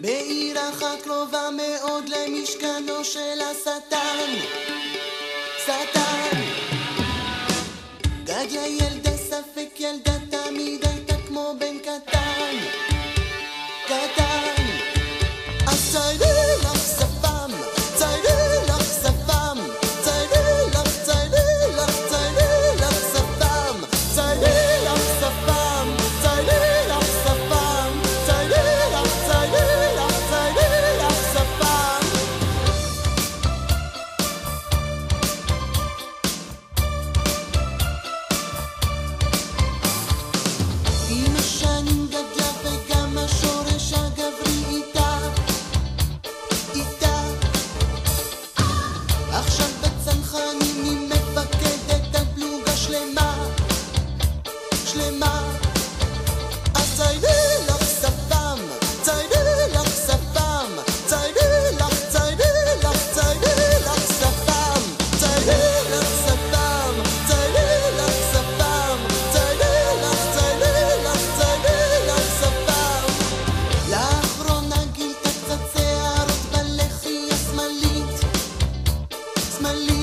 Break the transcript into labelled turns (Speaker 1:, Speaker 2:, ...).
Speaker 1: בעיר אחת קרובה מאוד למשכנו של השטן, שטן. גדיה ילדה ספק ילדה תמיד הייתה כמו בן קטן, קטן. אז ציירי לך שפם, ציירי לך שפם, ציירי לך, ציירי לך, ציירי לך שפם, ציירי לך שפם, ציירי לך שפם, ציירי לך, ציירי לך, ציירי לך שפם. עם השנים גדלה וגם השורש הגברי איתה, איתה. עכשיו בצנחנים היא מפקדת על פלוגה שלמה, שלמה. אז ציירי לך שפם, ציירי לך שפם, ציירי לך, ציירי לך, ציירי לך שפם, ציירי לך שפם, ציירי לך שפם, ציירי לך, ציירי לך, ציירי לך שפם. לאחרונה גילתה קצת שערות בלחי השמאלית, שמאלית.